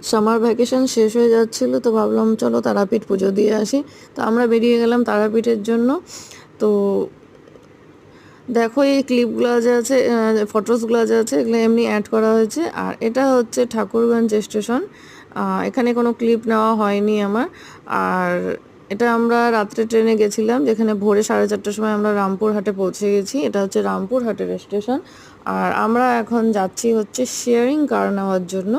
Summer vacation শেষ হয়ে যাচ্ছিল, তো ভাবলাম চলো তারাপীঠ পুজো দিয়ে আসি। তো আমরা বেরিয়ে গেলাম তারাপীঠের জন্য। তো দেখো এই ক্লিপগুলো যে আছে, ফটোসগুলো যে আছে, এগুলো এমনি অ্যাড করা হয়েছে। আর এটা হচ্ছে ঠাকুরগঞ্জ স্টেশন। এখানে কোনো ক্লিপ নেওয়া হয়নি আমার। আর এটা আমরা রাত্রে ট্রেনে গেছিলাম, যেখানে ভোরে 4:30টার সময় আমরা রামপুরহাটে পৌঁছে গেছি। এটা হচ্ছে রামপুরহাটের স্টেশন। আর আমরা এখন যাচ্ছি হচ্ছে শেয়ারিং কার নেওয়ার জন্য।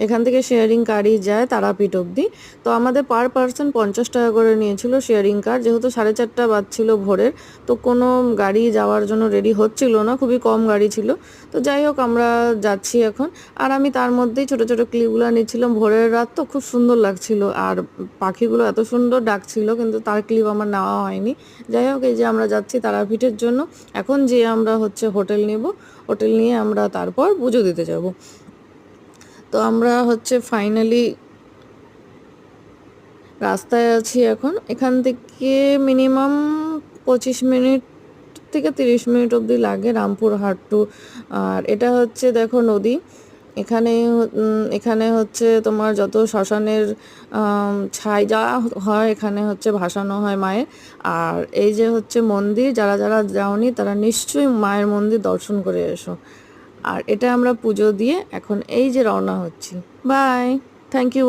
এখান থেকে শেয়ারিং কারই যায় তারাপীঠ অবধি। তো আমাদের পার পার্সন 50 টাকা করে নিয়েছিল শেয়ারিং কার, যেহেতু 4:30 বাজছিল ভোরের। তো কোনো গাড়ি যাওয়ার জন্য রেডি হচ্ছিল না, খুবই কম গাড়ি ছিল। তো যাই হোক আমরা যাচ্ছি এখন। আর আমি তার মধ্যেই ছোট ছোট ক্লিপগুলো নিচ্ছিলাম। ভোরের রাত তো খুব সুন্দর লাগছিল, আর পাখিগুলো এত সুন্দর ডাকছিল, কিন্তু তার ক্লিপ আমার নেওয়া হয়নি। যাই হোক, এই যে আমরা যাচ্ছি তারাপীঠের জন্য। এখন যে আমরা হচ্ছে হোটেল নেব, হোটেল নিয়ে আমরা তারপর পুজো দিতে যাব। তো আমরা হচ্ছে ফাইনালি রাস্তায় আছি এখন। এখান থেকে মিনিমাম 25 মিনিট থেকে 30 মিনিট অবধি লাগে রামপুরহাট টু। আর এটা হচ্ছে দেখো নদী। এখানে এখানে হচ্ছে তোমার যত শ্মশানের ছাই যা হয় এখানে হচ্ছে ভাসানো হয় মায়ের। আর এই যে হচ্ছে মন্দির, যারা যারা যাওনি তারা নিশ্চয়ই মায়ের মন্দির দর্শন করে এসো। আর এটা আমরা পুজো দিয়ে এখন এই যে রওনা হচ্ছি। Bye, thank you.